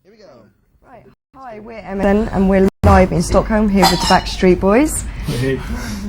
Here we go. Right. Hi, we're MSN and we're live in Stockholm here with the Backstreet Boys. Hey.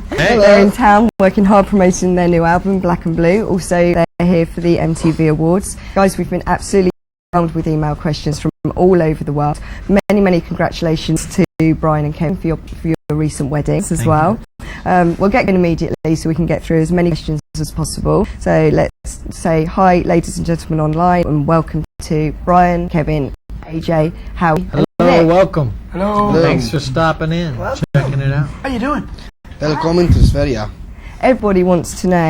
They're in town working hard promoting their new album, Black and Blue. Also, they're here for the MTV Awards. Guys, we've been absolutely overwhelmed with email questions from all over the world. Many congratulations to Brian and Kevin for your recent weddings as well. We'll get going immediately so we can get through as many questions as possible. So let's say hi, ladies and gentlemen online, and welcome to Brian, Kevin, AJ, Howie, and Hello, Nick. welcome. Hello. Thanks for stopping in, checking it out. How you doing? Welcome to Sverige. Everybody wants to know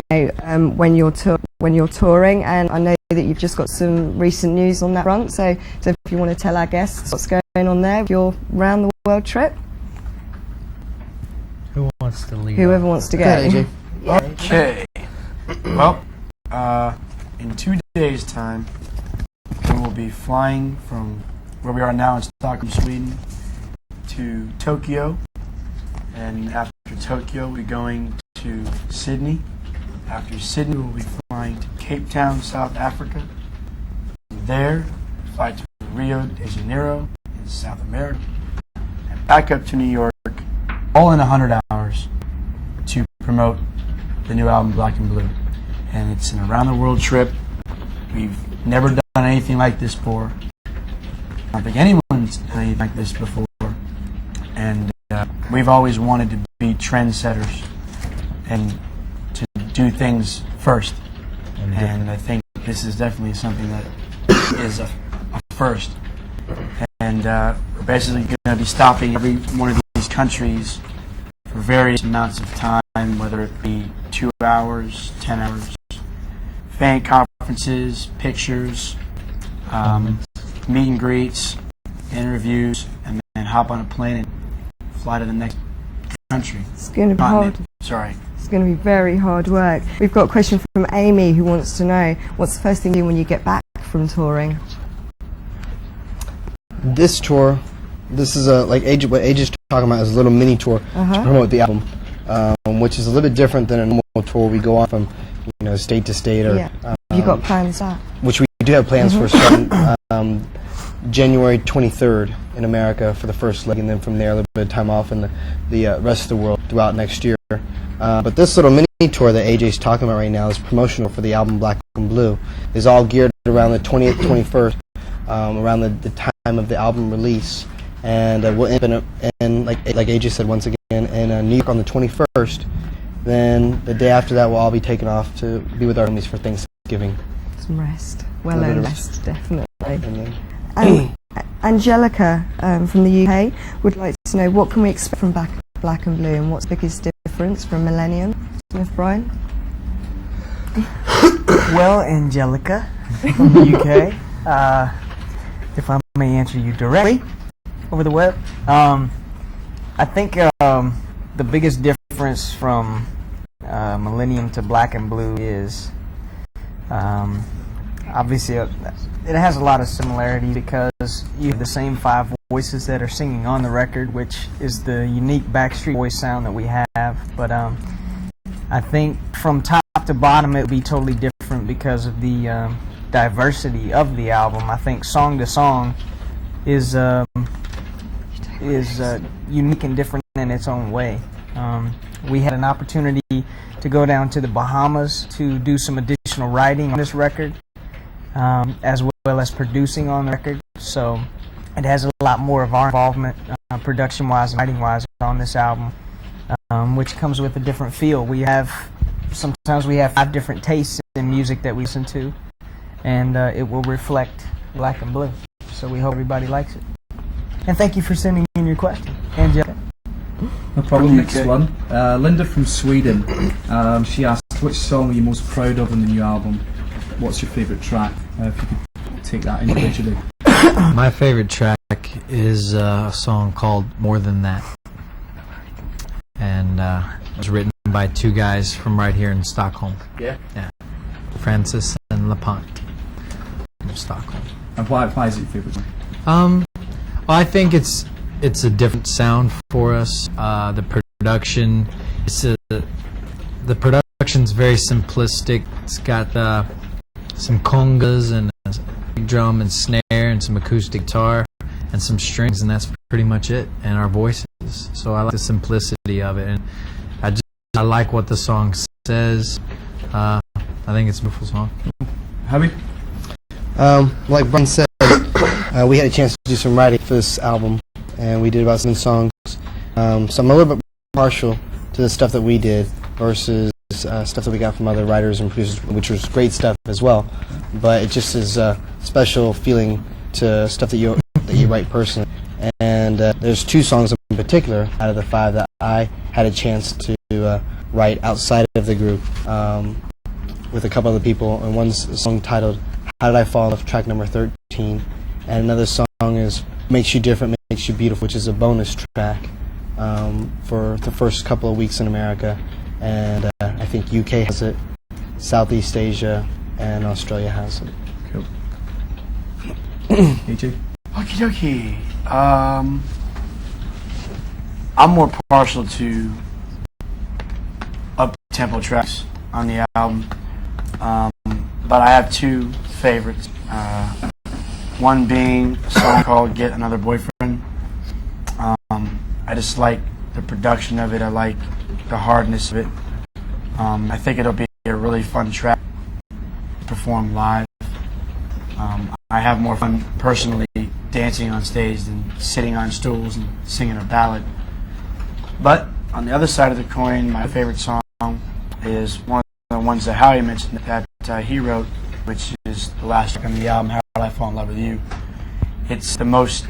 when you're touring, and I know that you've just got some recent news on that front. So if you want to tell our guests what's going on there with your round the world trip. Who wants to lead? Whoever wants to go. AJ. Okay. Well, in 2 days' time, we will be flying from where we are now in Stockholm, Sweden, to Tokyo. And after Tokyo, we'll be going to Sydney. After Sydney, we'll be flying to Cape Town, South Africa. From there, fly to Rio de Janeiro in South America. And back up to New York, all in 100 hours, to promote the new album, Black and Blue. And it's an around-the-world trip. We've never done anything like this before. I don't think anyone's done anything like this before. And we've always wanted to be trendsetters and to do things first. And I think this is definitely something that is a first. And we're basically going to be stopping every one of these countries for various amounts of time, whether it be 2 hours, 10 hours, fan conferences, pictures, meet and greets, interviews, and then hop on a plane and fly to the next country. It's going to be hard. Sorry. It's going to be very hard work. We've got a question from Amy who wants to know, what's the first thing you do when you get back from touring? This tour, this is what AJ is talking about is a little mini tour to promote the album, which is a little bit different than a normal tour. We go on from state to state, or You got plans for that? which we do have plans for starting January 23rd in America for the first leg, and then from there a little bit of time off in the rest of the world throughout next year. But this little mini tour that AJ's talking about right now is promotional for the album Black and Blue. Is all geared around the 20th, 21st, around the time of the album release, and we'll end up in like AJ said once again in New York on the 21st. Then the day after that, we'll all be taken off to be with our families for Thanksgiving. Some rest. Well-earned rest, definitely. And Angelica from the UK would like to know, what can we expect from Black and Blue, and what's the biggest difference from Millennium? Smith Brian? Well, Angelica from the UK, if I may answer you directly over the web, I think the biggest difference from Millennium to Black and Blue is obviously it has a lot of similarity because you have the same 5 voices that are singing on the record, which is the unique Backstreet Boys sound that we have. But I think from top to bottom it would be totally different because of the diversity of the album. I think song to song is unique and different in its own way. We had an opportunity to go down to the Bahamas to do some additional writing on this record, as well as producing on the record. So it has a lot more of our involvement, production-wise and writing-wise, on this album, which comes with a different feel. Sometimes we have 5 different tastes in music that we listen to, and it will reflect Black and Blue. So we hope everybody likes it. And thank you for sending in your question, Angelica. No problem. Next one. Linda from Sweden. She asked, which song are you most proud of in the new album? What's your favourite track? If you could take that individually. My favorite track is a song called More Than That. And it was written by 2 guys from right here in Stockholm. Yeah. Francis and LaPont from Stockholm. And why is it your favourite song? Well, I think it's a different sound for us. The production, the production's very simplistic. It's got some congas and a big drum and snare and some acoustic guitar. and some strings, and that's pretty much it, and our voices. So I like the simplicity of it, and I like what the song says. I think it's a beautiful song. Howie? Like Brian said, we had a chance to do some writing for this album, and we did about 7 songs. So I'm a little bit partial to the stuff that we did versus stuff that we got from other writers and producers, which was great stuff as well. But it just is a special feeling to stuff that you write personally. And there's 2 songs in particular out of the 5 that I had a chance to write outside of the group with a couple other people. And one's a song titled "How Did I Fall in Love," track number 13, and another song is "Makes You Different, Makes You Beautiful," which is a bonus track for the first couple of weeks in America. And I think UK has it, Southeast Asia, and Australia has it. Cool. AJ? Okie dokie. I'm more partial to up-tempo tracks on the album, but I have 2 favorites. One being a song called "Get Another Boyfriend." I just like the production of it. I like the hardness of it. I think it'll be a really fun track to perform live. I have more fun personally dancing on stage than sitting on stools and singing a ballad. But on the other side of the coin, my favorite song is one of the ones that Howie mentioned that he wrote, which is the last track on the album, "How Did I Fall in Love with You." It's the most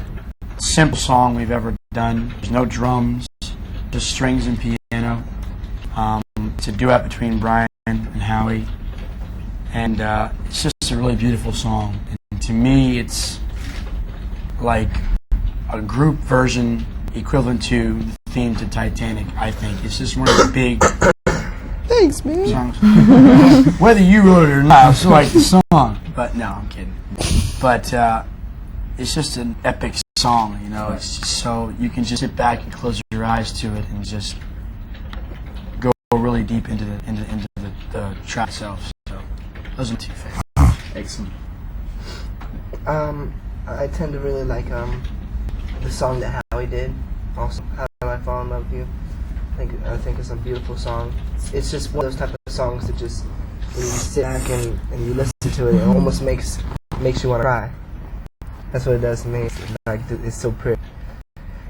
simple song we've ever done. There's no drums, just strings and piano. It's a duet between Brian and Howie, and it's just a really beautiful song. And to me, it's like a group version equivalent to the theme to Titanic. I think it's just one of the big Thanks, man. songs. Whether you wrote it or not, I still like the song. But no, I'm kidding. But it's just an epic song, you know. It's just so you can just sit back and close your eyes to it and just go really deep into the track itself. So those are 2 favorites. Excellent. I tend to really like the song that Howie did. Also, "How Did I Fall in Love with You." I think it's a beautiful song. It's just one of those type of songs that just when you sit back and you listen to it, it almost makes you want to cry. That's what it does to me. It's so pretty.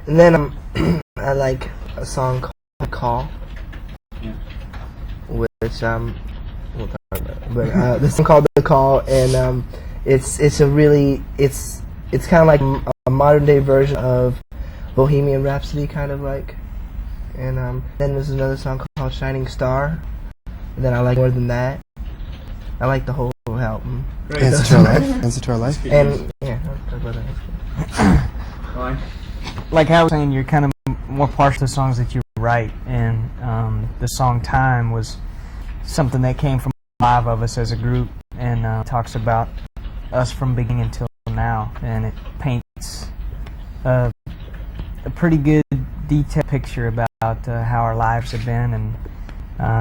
And then I like a song called "Call," which we'll talk about. But this song called "The Call," and it's kind of like a modern day version of Bohemian Rhapsody, kind of like. And then there's another song called "Shining Star," and then I like More Than That. I like the whole album. Answer to Our Life. Answer to Our Life. And yeah, I'll talk about that. Ryan? Like I was saying, you're kind of more partial to songs that you write, and the song "Time" was something that came from 5 of us as a group, and talks about us from beginning until now, and it paints a pretty good detailed picture about how our lives have been, and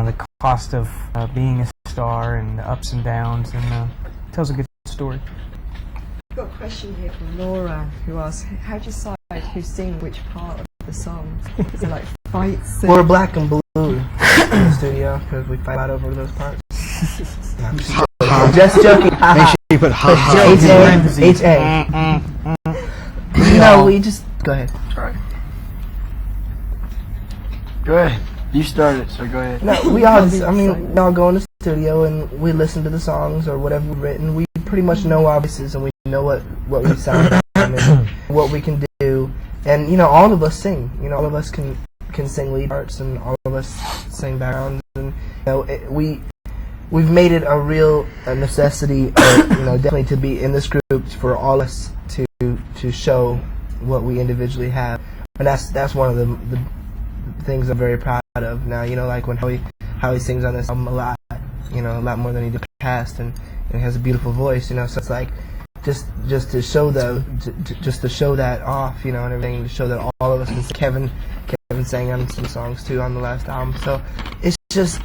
the cost of being a star, and the ups and downs, and tells a good story. I've got a question here from Laura, who asks, how do you decide who sings which part of the song? Is it like fights? We're black and blue in the studio because we fight out over those parts. Just joking. Make sure you put ha ha. H-A. No, we just go ahead. Sorry. Go ahead. You started it, so go ahead. No, we all go in the studio and we listen to the songs or whatever we've written. We pretty much know our voices and we know what we sound like and what we can do. And all of us sing. All of us can sing lead parts, and all of us sing backgrounds. And we've made it a real necessity, definitely to be in this group for all of us to show what we individually have. And that's one of the things I'm very proud of now. Like when Howie sings on this album a lot more than he did in the past, and he has a beautiful voice, so it's like just to show just to show that off, and everything, to show that all of us can sing. Kevin sang on some songs too on the last album, so it's just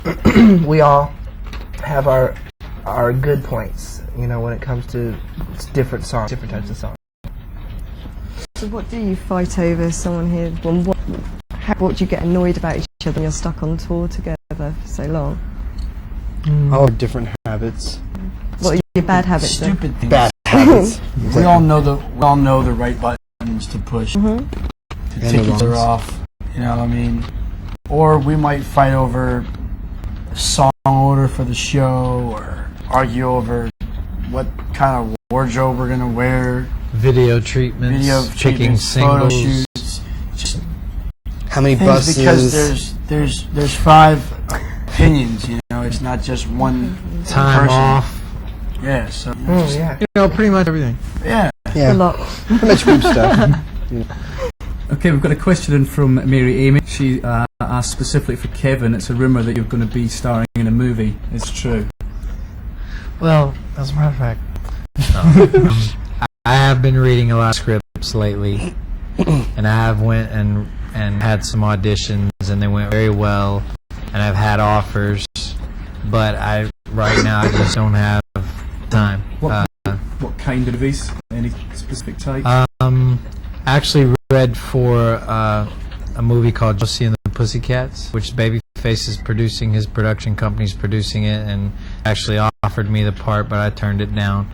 we all have our good points, when it comes to different songs, different types of songs. So what do you fight over? Someone here. What do you get annoyed about each other when you're stuck on tour together for so long? All different habits. What are your bad habits? then? Stupid things. Bad habits. We all know the right buttons to push to take each other off. You know, I mean, or we might fight over song order for the show, or argue over what kind of wardrobe we're gonna wear, Video treatments, picking photo singles. shoots, just How many things buses? because there's 5 opinions. You know, it's not just one Time person. off. Yeah, so Yeah. You know, pretty much everything. yeah. Yeah, A lot. pretty much group stuff. Okay, we've got a question in from Mary Amy. She asked specifically for Kevin. It's a rumour that you're going to be starring in a movie. It's true. Well, as a matter of fact, I have been reading a lot of scripts lately, and I have went and had some auditions, and they went very well, and I've had offers, but right now I just don't have time. What kind of movies? Any specific type? Actually read for a movie called Josie and the Pussycats, which Babyface is producing. His production company's producing it, and actually offered me the part, but I turned it down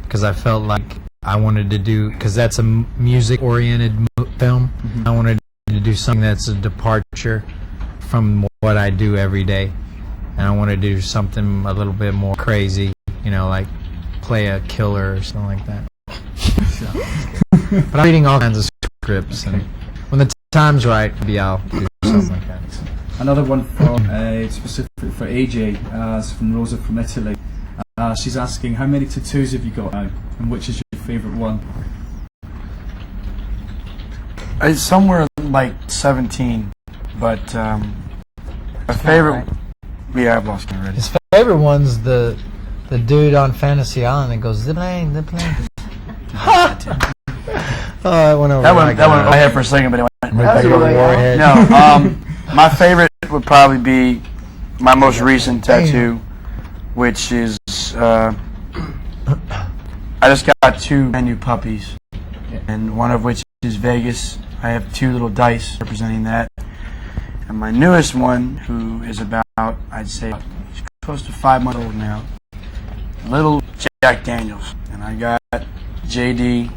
because I felt like I wanted to do, because that's a music-oriented film. I wanted to do something that's a departure from what I do every day, and I wanted to do something a little bit more crazy, you know, like play a killer or something like that. But I'm reading all kinds of scripts, and when the time's right, maybe I'll do something like that. Another one from specifically for AJ, it's from Rosa from Italy. She's asking, how many tattoos have you got now, and which is your favourite one? It's somewhere like 17, but my favorite. Yeah, I've lost it already. His favorite one's the dude on Fantasy Island that goes, the plane. Oh, it went over. That went over my head for a second, but it went right back over. Warhead. No, my favorite would probably be my most recent tattoo, which is I just got 2 brand new puppies, and one of which is Vegas. I have 2 little dice representing that, and my newest one, who is about, I'd say, she's close to 5 months old now, little Jack Daniels, and I got JD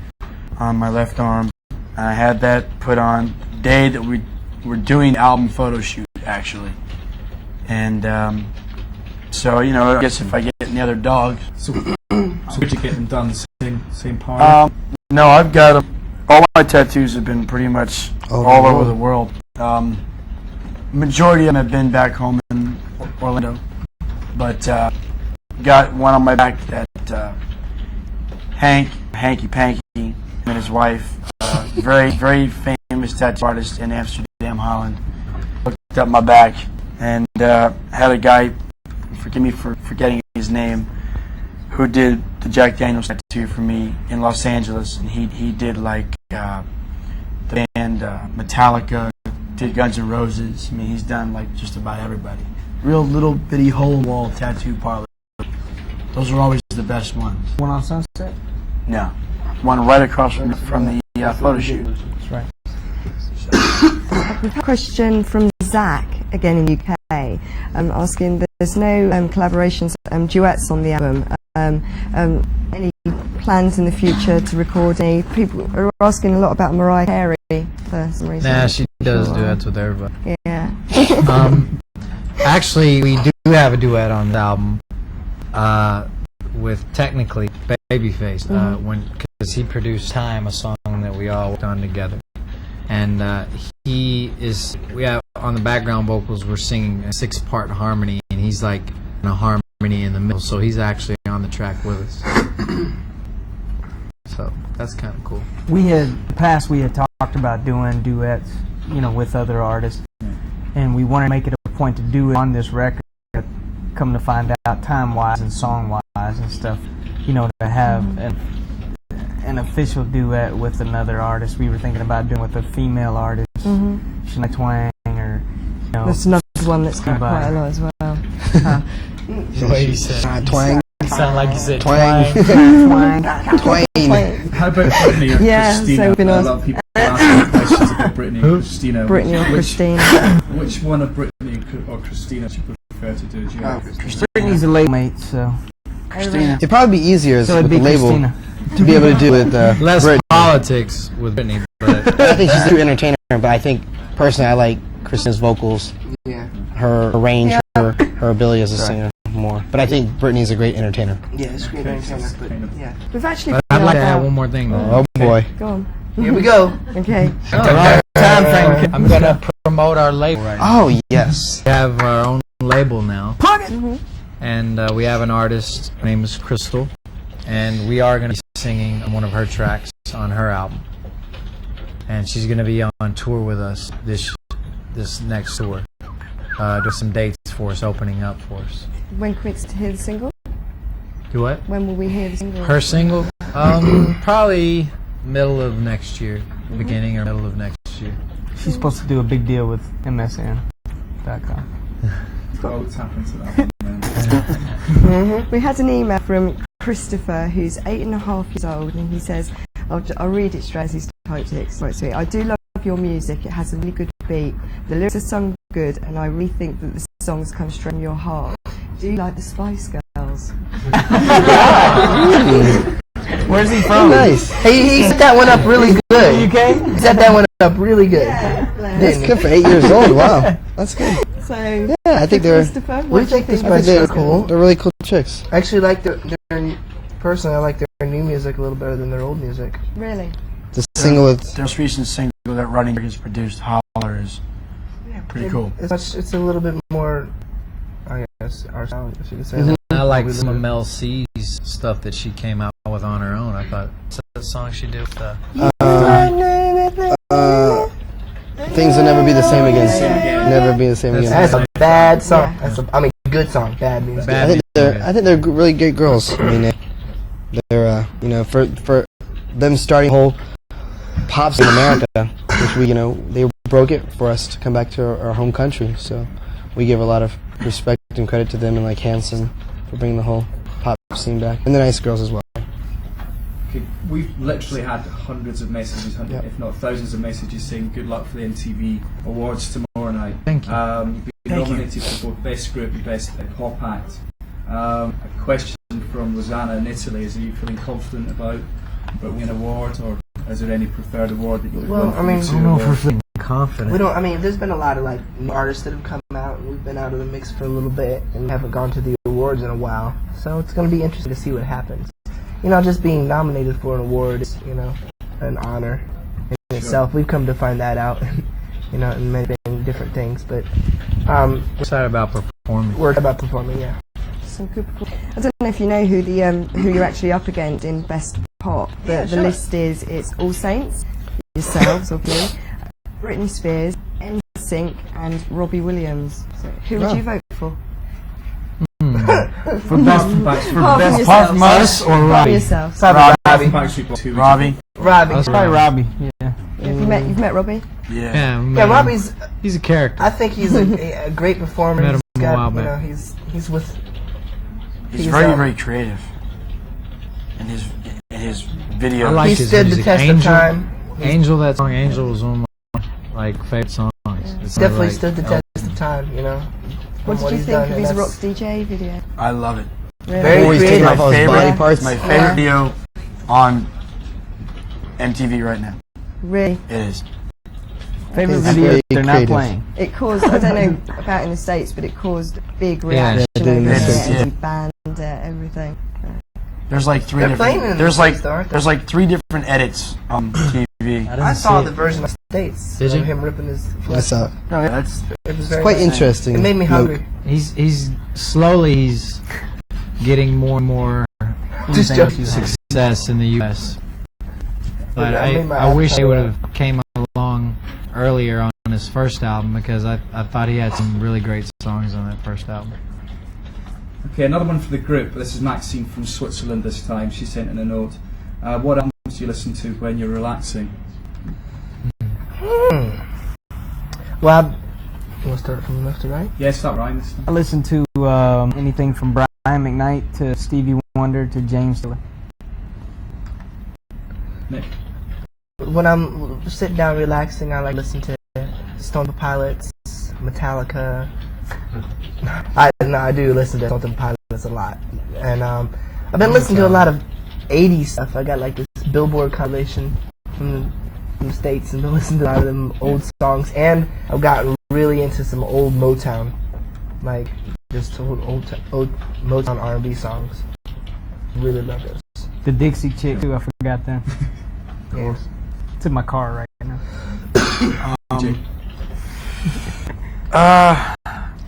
on my left arm. I had that put on the day that we were doing the album photo shoot, actually. And so, you know, I guess if I get any other dogs. So would you get them done same part? No, I've got them. All my tattoos have been pretty much all over the world. Majority of them have been back home in Orlando, but got one on my back that Hanky Panky, and his wife, very, very famous tattoo artist in Amsterdam, Holland, looked up my back and had a guy, forgive me for forgetting his name, who did the Jack Daniels tattoo for me in Los Angeles, and he did like the band Metallica, did Guns N' Roses. I mean, he's done like just about everybody. Real little bitty hole wall tattoo parlor. Those are always the best ones. One on Sunset? No, one right across from the photo shoot. That's right. We've had a question from Zach, again in the UK, asking, there's no collaborations, duets on the album. Any plans in the future to record any? People are asking a lot about Mariah Carey for some reason. Nah, she does duets with everybody. Yeah. Actually, we do have a duet on the album with technically Babyface, because he produced "Time," a song that we all worked on together, and we have on the background vocals, we're singing a 6-part harmony, and he's like in a harmony in the middle, so he's actually on the track with us. So that's kind of cool. We had talked about doing duets, you know, with other artists, and we wanted to make it a point to do it on this record. Come to find out, time-wise and song-wise and stuff, you know, to have an official duet with another artist. We were thinking about doing with a female artist, Shania Twain, or, you know. There's another one that's got quite a lot as well. The way you said Twang. you sound like you said Twang. Twang. Twain. How about Britney or Yeah, Christina? so we've been A asked- lot of people ask questions about Britney or Christina. Brittany or Which- Christina. Which one of Britney or Christina do you prefer to do? Do you have? Brittany's a label mate, so Christina. It'd probably be easier so with it'd the be label Christina. to be able to do with Less Britney. politics with Britney, but I think she's a true entertainer, but I think personally I like Christina's vocals, Yeah. her range, her ability as a singer more. But I think Britney's a great entertainer. Yeah, it's great entertainment, but yeah. We've actually. I'd like to found add out- one more thing. Oh boy. Go on. Here we go. Okay. Time frame. I'm gonna promote our label right now. Oh yes. We have our own label now, Mhm. and we have an artist. Her name is Crystal, and we are going to be singing on one of her tracks on her album. And she's going to be on tour with us this next tour. Do some dates for us, opening up for us. When can we expect to hear the single? Do what? When will we hear the single? Her single? Probably middle of next year, beginning or middle of next year. She's supposed to do a big deal with MSN.com. Oh, it's happened to that one. We had an email from Christopher, who's 8.5 years old, and he says, I'll read it straight as he's typed it. It's quite sweet. I do love your music. It has a really good beat. The lyrics are sung good, and I really think that the songs come straight from your heart. Do you like the Spice Girls? Where's he from? Nice. He set that one up really good. UK? He set that one up really good. That's good for 8 years old. Wow. That's good. So, Yeah, I think they're Christopher, We what do you think the think? Spice Girls are cool. they're really cool chicks. I actually like personally, I like their new music a little better than their old music. Really? The single with Their recent single that Running has produced, Holler, is pretty cool. It's a little bit more, I guess, our sound, if you could say. I like some of Mel C's stuff that she came out with on her own. I thought that song she did with Things Will Never Be the Same Again. Never be the same again. That's a bad song. Good song. Bad means Bad. I think they're really great girls. I mean, they're for them starting a whole pop scene in America, which they broke it for us to come back to our home country. So we give a lot of respect and credit to them and like Hanson for bringing the whole pop scene back, and the Nice Girls as well. Okay, we've literally had hundreds of messages, if not thousands of messages, saying good luck for the MTV Awards tomorrow night. Thank you. You've been nominated for both Best Group and Best Pop Act. A question from Rosanna in Italy: is, are you feeling confident about winning an award, or is there any preferred award that you would Well, want I mean, to I don't know if we're award? feeling confident. There's been a lot of new artists that have come out, and we've been out of the mix for a little bit, and haven't gone to the awards in a while. So it's going to be interesting to see what happens. Just being nominated for an award is, an honor in itself. We've come to find that out, in many different things. But We're excited about performing. we're about performing, yeah. Some good I don't know if you know who who you're actually up against in Best Pop. The list is it's All Saints, yourselves, obviously, Britney Spears, NSYNC, and Robbie Williams. So who would you vote for? For best Apart from us or For Robbie? yourself. Robbie. Backstreet Boys. Robbie? Robbie. That's Probably Robbie. Yeah. You've met Robbie? Yeah. Yeah, Yeah, Robbie's. he's a character. I think he's a great performer. Met him He's a got, while back. he's with. He's He's, very, um, very creative. In his video. I like He his stood the music. test Angel, of time. Angel, that song, Angel was one of my favorite songs. It's Definitely like- stood the test of time. What from did you he's think done, of and his that's Rock DJ video? I love it. Really? Very Always taking creative. off all his body parts. My favorite video on MTV right now. Really? It is. Favorite It's video very they're not creative. playing. It caused, I don't know about in the States, but it caused big Yeah, reaction it did in over the it. States, yeah. He banned everything. There's like three They're playing different. in There's the like States, though, aren't they? there's like 3 different edits on TV. I saw the version of States. Did of you? him ripping his I flesh. saw. No, that's It was very Quite nice. interesting. It made me hungry. He's slowly getting more and more Just joking. success in the U.S. But I made my I wish he appetite would have came along earlier on his first album, because I thought he had some really great songs on that first album. Okay, another one for the group. This is Maxine from Switzerland this time. She sent in a note. What albums do you listen to when you're relaxing? Well, you want to start from left to right? Yes, start Ryan this time. I listen to anything from Brian McKnight to Stevie Wonder to James Taylor. Nick? When I'm sitting down relaxing, I like to listen to Stone Temple Pilots, Metallica. I do listen to Stone Temple Pilots a lot, and I've been listening to a lot of '80s stuff. I got like this Billboard compilation from the States, and been listening to a lot of them old songs. And I've gotten really into some old Motown, like just old Motown R&B songs. Really love those. The Dixie Chick too. I forgot them. Yeah. It's in my car right now.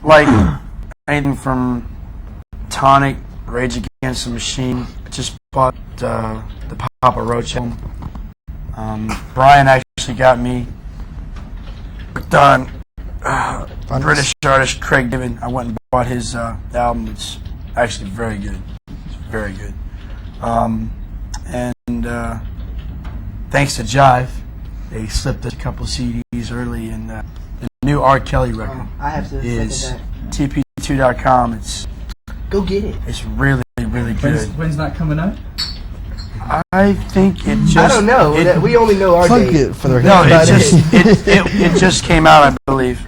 Like anything from Tonic, Rage Against the Machine. I just bought the Papa Roach album. Brian actually got me hooked on British artist Craig David. I went and bought his album. It's actually very good. It's very good. Thanks to Jive, they slipped us a couple CDs early, and the new R. Kelly record I have to is second TP2.com. It's that. Go get it. it's really good. When's that coming out? I think it just. I don't know. We only know our Plug date. it for the record. No, About it just it just came out, I believe,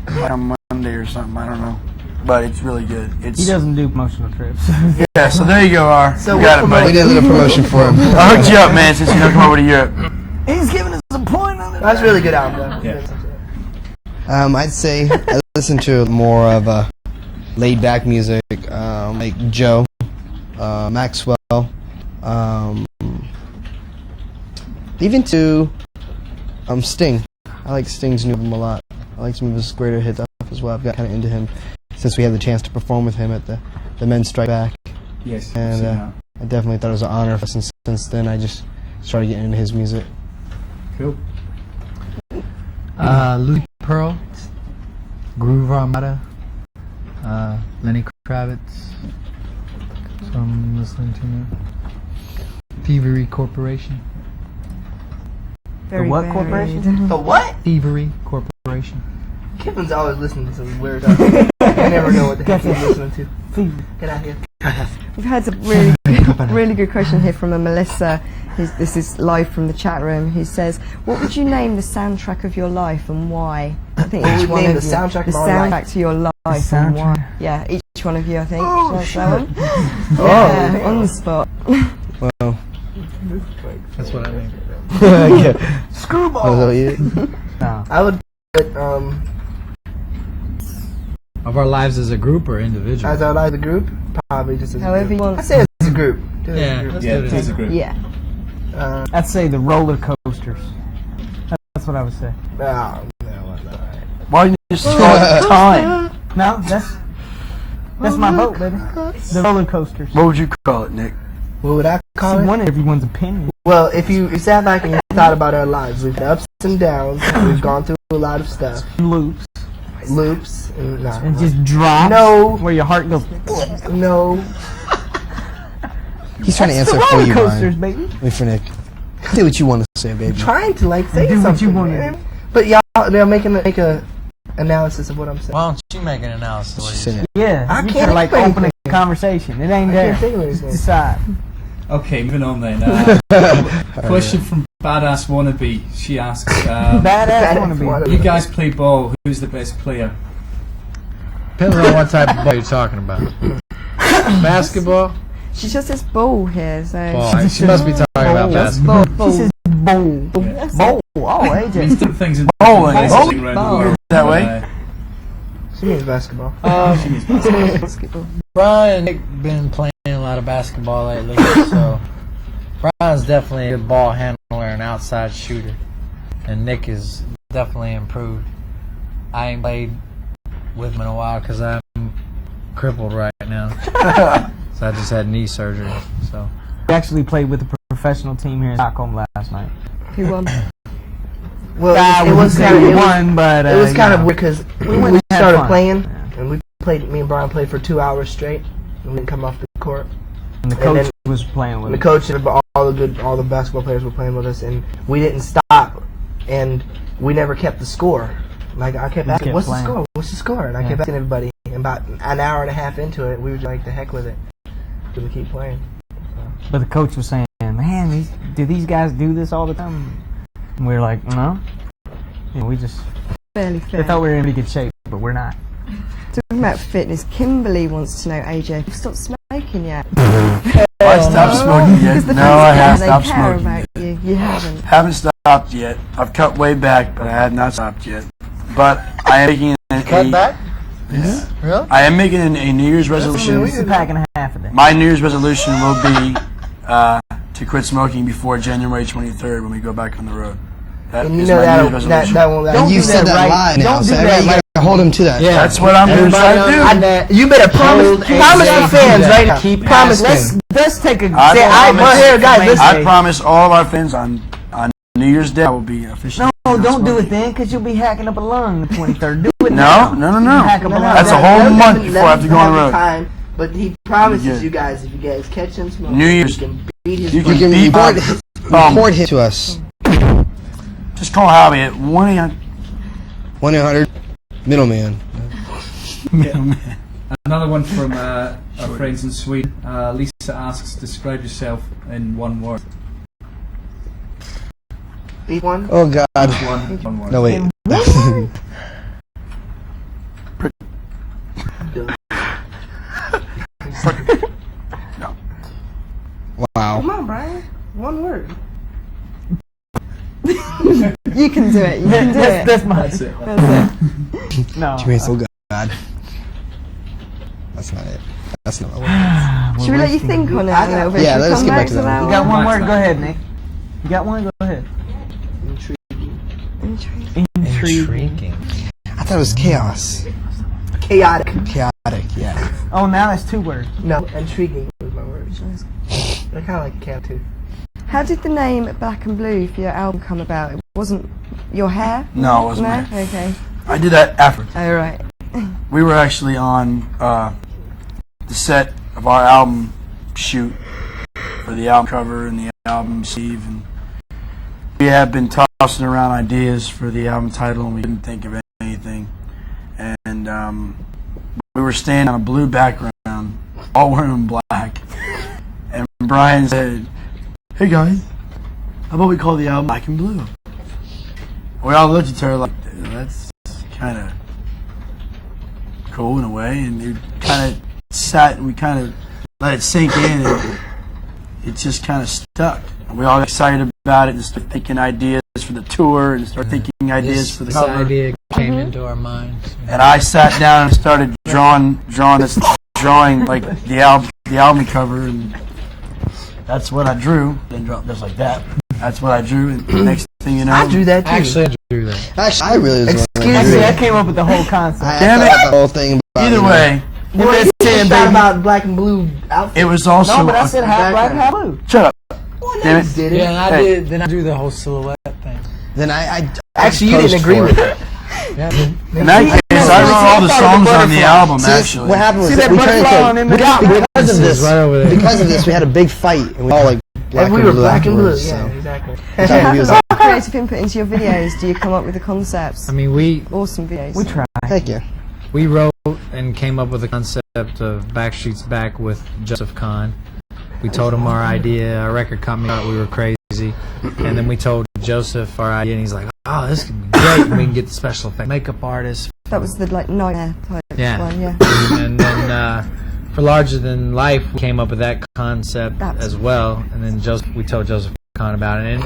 like on Monday or something. I don't know, but it's really good. It's He doesn't do promotional trips. yeah. So there you go, R. So You got it, what We buddy. did a little promotion for him. I hooked you up, man. Since you don't come over to Europe. He's giving us a point on it. That's a really good album, though. Yeah. I'd say I listen to more of laid back music, like Joe, Maxwell, even to Sting. I like Sting's new album a lot. I like some of his greater hits as well. I've got kind of into him since we had the chance to perform with him at the Men's Strike Back. Yes. I've And seen that. I definitely thought it was an honor for us, and since then I just started getting into his music. Cool. Lucy Pearl, Groove Armada, Lenny Kravitz. So I'm listening to now. Thievery Corporation. Very what varied. corporation? The what? Thievery Corporation. Kevin's always listening to some weird stuff. I never know what the heck he's listening to. Get out of here. We've had a really good question here from a Melissa. This is live from the chat room. Who says, "What would you name the soundtrack of your life and why?" I think What each would one name of the you. soundtrack The of our life? soundtrack to your life and soundtrack? why? Yeah, each one of you, I think. Oh, Shall I shit. say one? Oh, Yeah, on the spot. Well, That's what I mean. yeah. Screwball. Was that you? No. I would put Of our lives as a group or individual? as our live the group, probably just as However a you group. want. I say as a group. Do it as a Yeah, group. let's Yeah, do it it is a group. Yeah. I'd say the roller coasters. That's what I would say. No, that's not right. Why didn't you just call it time? No, that's my vote, baby. The roller coasters. What would you call it, Nick? What would I call See, it? one of everyone's opinion. Well, if you sat back and you thought about our lives, we've had ups and downs. We've gone through a lot of stuff. Loops. Loops. And just drops. No. Where your heart goes. No. He's trying to That's answer the for roller you, coasters, Ryan. baby. Wait for Nick. Say what you want to say, baby. Trying to like say Do what something. you wanna man. do. But y'all, they're make a analysis of what I'm saying. Why don't you make an analysis? She's saying it. Yeah. I you can't can like think of open a anything. conversation. It ain't I there. can't think of anything. Decide. Okay, moving on then. Question from Badass Wannabe. She asks, Badass wanna be. you guys play ball. Who's the best player? Depends on what type of ball you're talking about. Basketball? She just says ball here, so. Ball. She must be talking about basketball. Ball. She says bowl. Yeah. Bowl. Oh, Means AJ. different things in Bowling. different places around the Bowling. world. That way? She means basketball. Basketball. Brian and Nick been playing a lot of basketball lately, so Brian's definitely a good ball handler and outside shooter, and Nick is definitely improved. I ain't played with him in a while because I'm crippled right now, so I just had knee surgery. So We actually played with a professional team here in Stockholm last night. Who won? Well, it was kind of we won, but it was kind of you know. weird because we went and had started fun. playing and we played. Me and Brian played for 2 hours straight. And we didn't come off the court. And the and coach then- was playing with The us. coach and all the basketball players were playing with us, and we didn't stop, and we never kept the score. Like I kept asking, kept "What's playing. the score? What's the score?" And I Yeah. kept asking everybody. And about an hour and a half into it, we were just like, "The heck with it." Did we keep playing? But the coach was saying, man, do these guys do this all the time? And we were like, no. You know, we just Fairly they fit. thought we were in pretty good shape, but we're not. Talking about fitness, Kimberly wants to know, AJ, have you stopped smoking yet? I stopped smoking yet. Because the No, I have they stopped care smoking about yet. you. You haven't. Haven't stopped yet. I've cut way back, but I have not stopped yet. But I am making Cut back? Yeah. Really? I am making a New Year's resolution. It's a pack and a half a day. My New Year's resolution will be to quit smoking before January 23rd when we go back on the road. That And you is know my New Year's that resolution. won't. And you do said that that right. live now, Don't so do that everybody right. gotta hold him to that. Yeah. That's what I'm going to try to do. You better promise the fans right now. Keep Promise asking. them. Let's take a. I promise- here, guys, listen. I promise all of our fans on New Year's Day I will be officially. No, don't do it smoking. then, because you'll be hacking up a lung the 23rd. Do it No, now. no. Hack up a lung. That's a whole month before I have to go on the road. Time, but he promises Yeah. you guys, if you guys catch him smoking, New Year's. you can beat his You butt. can You beat can my report him to us. Just call Howie at 1-800. 1-800 middleman. Another one from our friends in Sweden. Lisa asks, describe yourself in one word. Beat one. Oh God. One word. No wait. Wow. Come on, Brian. One word. You can do it. You can do it. That's my. That's it. That's it. No. She means so God. That's not it. That's not what Should we let you think on it a little bit? Yeah, Should we let us come get back to to that. You one? got one Max, word? Go ahead, Nick. You got one? Go ahead. Intriguing. Intriguing. I thought it was chaos. Chaotic. Chaotic, yeah. Oh, now that's two words. No, intriguing was my word. I kind of like cat too. How did the name Black and Blue for your album come about? It wasn't your hair? No, it wasn't No? my hair. Okay. I did that after. Oh, right. We were actually on the set of our album shoot for the album cover and the album sleeve, and we had been tossing around ideas for the album title, and we didn't think of anything. And we were standing on a blue background, all wearing black. And Brian said, "Hey guys, how about we call the album Black and Blue?" We all looked at each other like, that's kind of cool in a way, and we kind of sat and we kind of let it sink in, and it just kind of stuck. And we all got excited about it and started thinking ideas for the tour and started thinking ideas for the This cover. idea came into our minds. And I sat down and started drawing like the album cover, and that's what I drew. Then draw just like that. That's what I drew, and the next thing you know, I drew that too. Actually, I drew that. Actually, I really was Excuse wondering. me. Actually, I came up with the whole concept. I Damn thought it. about the whole thing. About, either way, Well, you just thought about black and blue outfit. it was also. No, but I said half black, half blue. Shut up. Damn it. Did it? Yeah, and I Hey. did. Then I drew the whole silhouette thing. Then I Actually, you didn't posed agree for with it. it. Yeah. In that case, I wrote all the songs on the album, See, actually. what happened was See that that we turned butterfly on into him? because of this. Right over there. Because of this, we had a big fight, and we all like black And we and were blue black and blue. afterwards, Yeah, so. exactly. Do you He have was a lot of creative input into your videos? Do you come up with the concepts? I mean, we Awesome videos. We tried. Thank you. we wrote and came up with the concept of Backstreet's Back with Joseph Kahn. We told him our idea. Our record company thought we were crazy, and then we told Joseph our idea, and he's like, "Oh, this could be great. We can get the special effect makeup artist." That was the like nightmare type Yeah. one, yeah. And then for Larger Than Life, we came up with that concept That's- as well. And then we told Joseph Kahn about it. And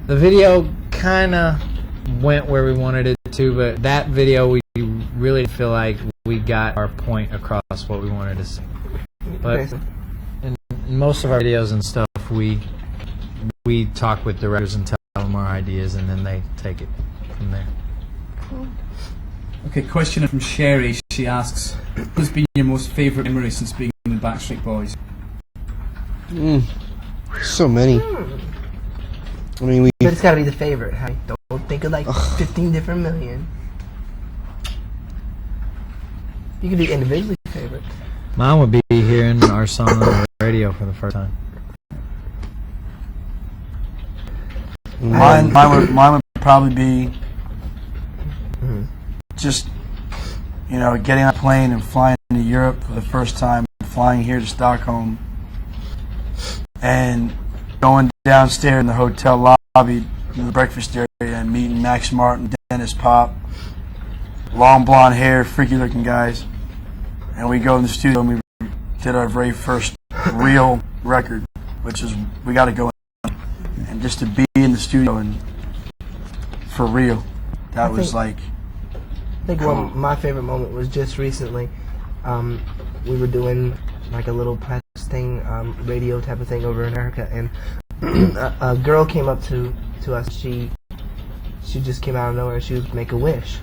the video kind of went where we wanted it to, but that video we really feel like we got our point across what we wanted to say. But in most of our videos and stuff, we talk with directors and tell them our ideas, and then they take it from there. Okay, question from Sherry. She asks, what's been your most favourite memory since being in the Backstreet Boys? So many. I mean, we. But it's gotta be the favorite. Hey, don't think of like 15 different million. You can do individually favorite. Mine would be hearing our song on the radio for the first time. Mine would probably be just, getting on a plane and flying to Europe for the first time, flying here to Stockholm, and going downstairs in the hotel lobby in the breakfast area and meeting Max Martin, Dennis Pop, long blonde hair, freaky looking guys. And we go in the studio and we did our very first real record, which is We Gotta Go In. And just to be in the studio and for real, that was like... I think my favorite moment was just recently. We were doing like a little press thing, radio type of thing over in America, and a girl came up to us. She just came out of nowhere. She would make a wish,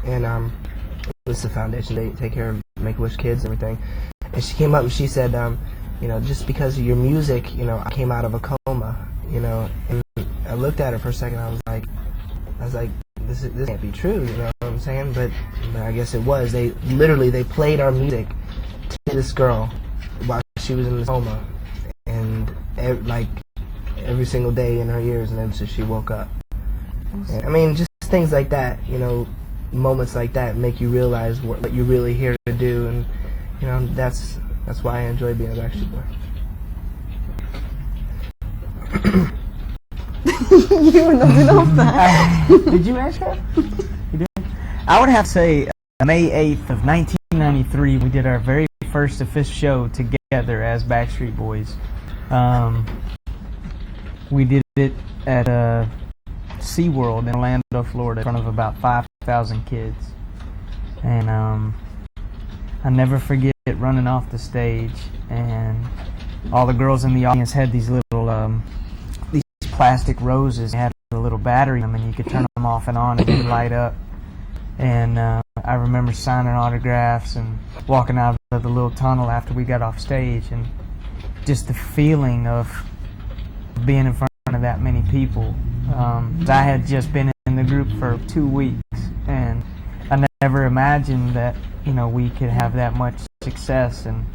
and it was the foundation. They take care of Make-A-Wish kids and everything. And she came up and she said, you know, just because of your music, you know, I came out of a coma, you know. And I looked at her for a second. I was like, this can't be true, you know what I'm saying? But I guess it was. They played our music to this girl while she was in the coma, and every single day in her ears, and then so she woke up. And, I mean, just things like that, you know, moments like that make you realize what you're really here to do, and you know that's why I enjoy being a Backstreet Boy. You were nodding off that. Did you ask her? You did? I would have to say May 8th of 1993, we did our very first official show together as Backstreet Boys. We did it at SeaWorld in Orlando, Florida, in front of about 5,000 kids. And I never forget running off the stage, and all the girls in the audience had these little plastic roses. They had a little battery in them, and you could turn them off and on and they would light up. And I remember signing autographs and walking out of the little tunnel after we got off stage, and just the feeling of being in front of that many people. I had just been in the group for 2 weeks, and I never imagined that, you know, we could have that much success, and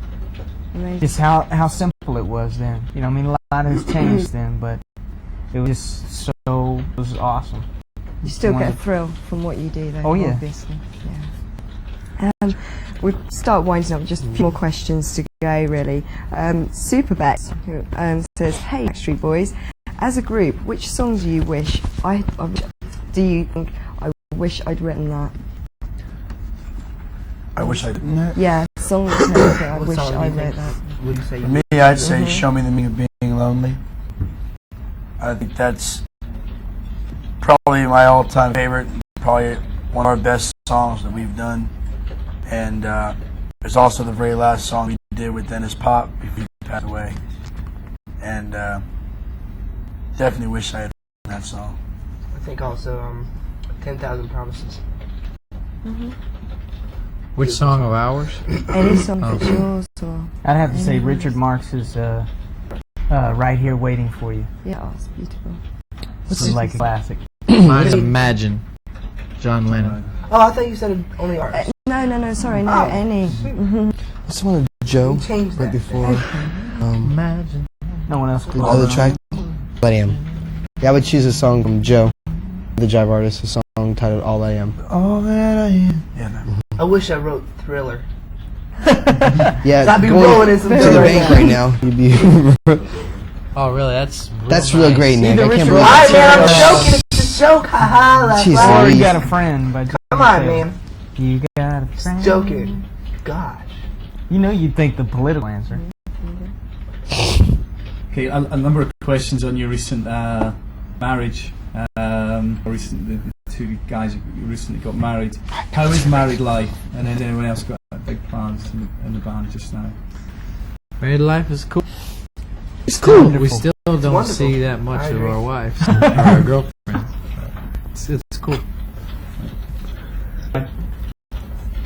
just how simple it was then. You know, I mean, a lot has changed then, but it was just it was awesome. You still get a thrill from what you do, though. Oh, yeah. Obviously. Yeah. We start winding up. Just a few more questions to go, really. Superbex says, "Hey, Backstreet Boys, as a group, which song do you wish do you think I wish I'd written that?" I wish I didn't that. Yeah, song that I What wish song do I you wrote think that. would you say? For me, I'd say Show Me the Meaning of Being Lonely. I think that's probably my all-time favorite, probably one of our best songs that we've done. And it's also the very last song we did with Dennis Pop before he passed away. And definitely wish I had done that song. I think also 10,000 Promises. Which song of ours? Any song that's yours, or I'd have to say Richard Marx's Right Here Waiting For You. yeah, oh, it's beautiful. This is like a classic. Mine's Imagine. John Lennon. Oh, I thought you said only ours. No, sorry, no, any. This one of Joe We changed right that. before Imagine. No one else could. the other track. All I Am. Yeah, I would choose a song from Joe, the jive artist, a song titled All I Am. All that I am. Yeah, no. I wish I wrote Thriller. Yeah, I'd be going rolling in some to the Thriller bank right now. You'd be. Oh, really? That's Real great, Nick. I can't believe Alright, man, I'm joking. It's a joke. Haha. That's Jeez, right. Or Louise. You Got a Friend by Come on, man. You got a friend. Joking. Gosh. You know you'd think the political answer. Okay, a number of questions on your recent marriage. The two guys who recently got married. How is married life? And has anyone else got big plans in the band just now? Married life is cool. It's cool. We still don't wonderful. see that much I of agree. our wives or our girlfriends. It's cool.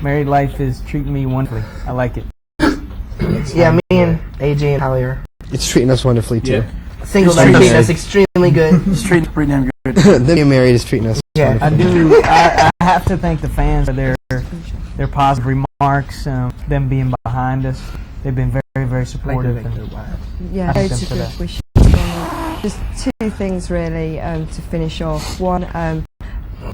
Married life is treating me wonderfully. I like it. Yeah, me and AJ and Holly are It's treating us wonderfully too. Yeah. single. Treating Treating us- us extremely good. It's treating pretty damn good. Them being married is treating us. Yeah. I do. I have to thank the fans for their positive remarks, them being behind us. They've been very, very supportive. And Yeah, I thank loads them of for good that. wishes. Just two things really to finish off. One,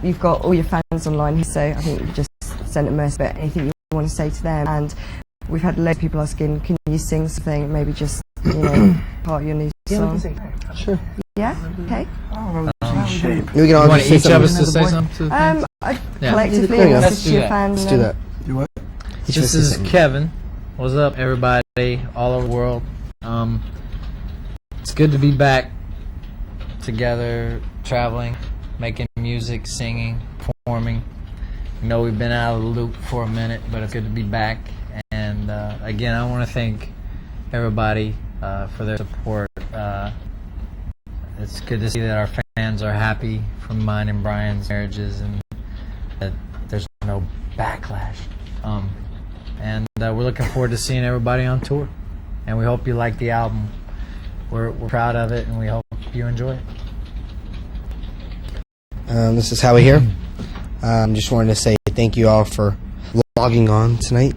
you've got all your fans online, so I think you just sent a message. But anything you want to say to them? And we've had a load of people asking, can you sing something? Maybe just part of your new Yeah, we song. can sing. Sure. Yeah? Okay. Shape. We can all You want just say each of something. us to say something to the fans? Yeah. Collectively, There you or go. just to your fans? Let's do that. Do what? Each of us This is say something. Kevin. What's up, everybody all over the world? It's good to be back together, traveling, making music, singing, performing. You know, we've been out of the loop for a minute, but it's good to be back. And again, I want to thank everybody for their support. It's good to see that our fans are happy from mine and Brian's marriages, and that there's no backlash. And we're looking forward to seeing everybody on tour. And we hope you like the album. We're proud of it, and we hope you enjoy it. This is Howie here. Just wanted to say thank you all for logging on tonight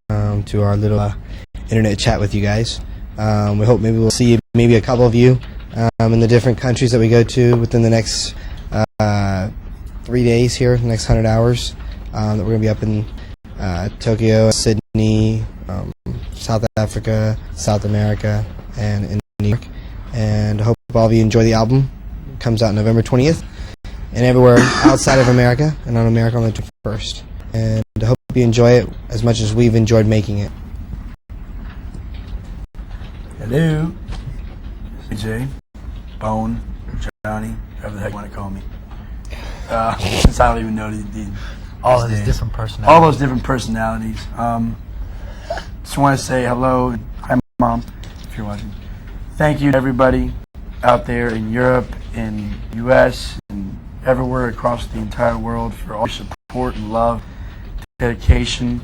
to our little internet chat with you guys. We hope maybe we'll see maybe a couple of you in the different countries that we go to within the next 3 days here, the next 100 hours. That we're going to be up in Tokyo, Sydney, South Africa, South America, and in New York. And I hope all of you enjoy the album. It comes out November 20th. And everywhere outside of America, and on America on the 21st. And I hope you enjoy it as much as we've enjoyed making it. Hello. AJ, Bone, Johnny, whatever the heck you want to call me. Since I don't even know All these these names. different personalities. All those different personalities. Just want to say hello. Hi, Mom, if you're watching. Thank you to everybody out there in Europe, in U.S., and everywhere across the entire world for all your support and love, dedication,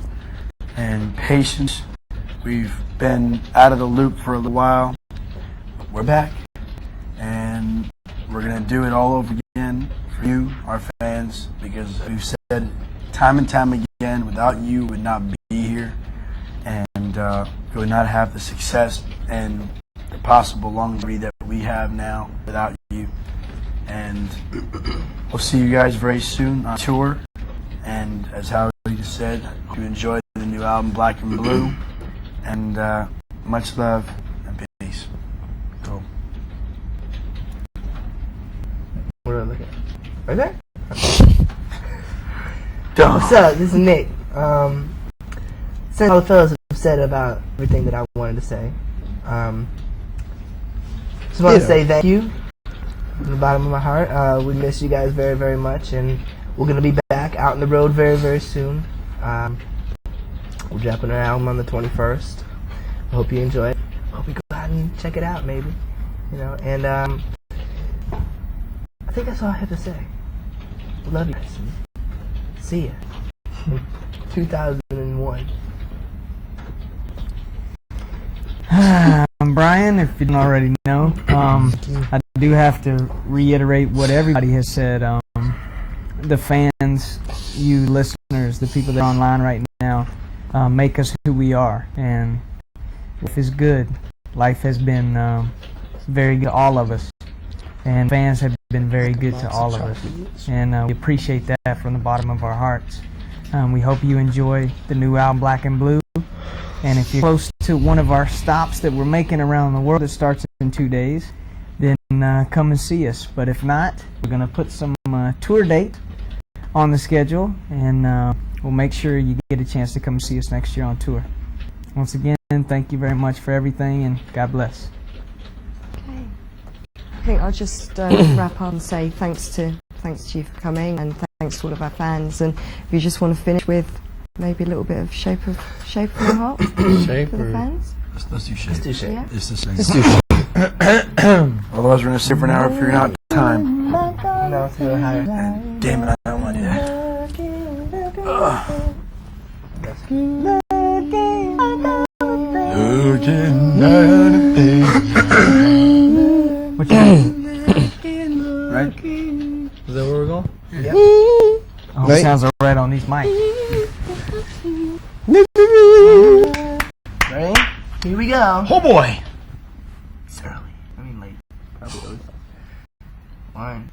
and patience. We've been out of the loop for a little while, but we're back, and we're going to do it all over again for you, our fans, because we've said time and time again, without you, we would not be here, and we would not have the success and the possible longevity that we have now without you. And we'll see you guys very soon on tour. And as Howard just said, hope you enjoyed the new album, Black and Blue. And much love and peace. Cool. What do I look at? Right there? Dumb. What's up? This is Nick. Since all the fellas have said about everything that I wanted to say, just want to say thank you from the bottom of my heart. We miss you guys very, very much, and we're going to be back out on the road very, very soon. We're dropping our album on the 21st. I hope you enjoy it. Hope you go out and check it out, maybe. You know, and I think that's all I have to say. Love you guys. See ya. 2001. I'm Brian, if you didn't already know. I do have to reiterate what everybody has said. The fans, you listeners, the people that are online right now, make us who we are. And life is good. Life has been very good to all of us. And fans have been very good to all of us. And we appreciate that from the bottom of our hearts. We hope you enjoy the new album, Black and Blue. And if you're close to one of our stops that we're making around the world that starts in 2 days, then come and see us. But if not, we're going to put some tour date on the schedule, and we'll make sure you get a chance to come see us next year on tour. Once again, thank you very much for everything, and God bless. Okay. I think I'll just wrap up and say thanks to you for coming, and thanks to all of our fans. And if you just want to finish with maybe a little bit of shape of my heart Shape for the or- fans. Let's do shit. Let's do shit. Yeah. It's the same. Let's do shit. Otherwise, we're going to sit for an hour figuring out time. No, it's a little higher. Damn it, I don't want to do that. Looking at a thing. What you Right? Is that where we're going? I hope it sounds alright on these mics. Ready? Here we go. Oh boy! It's early. I mean late. Probably early. 1.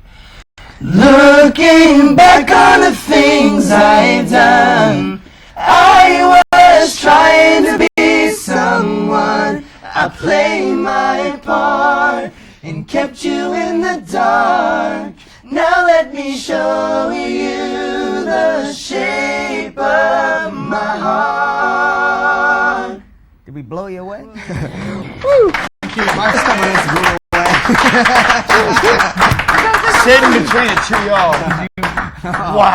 Looking back on the things I've done, I was trying to be someone I played my part and kept you in the dark. Now let me show you the shape of my heart. Did we blow you away? My stomach is blown away. Sitting between the two y'all. Wow.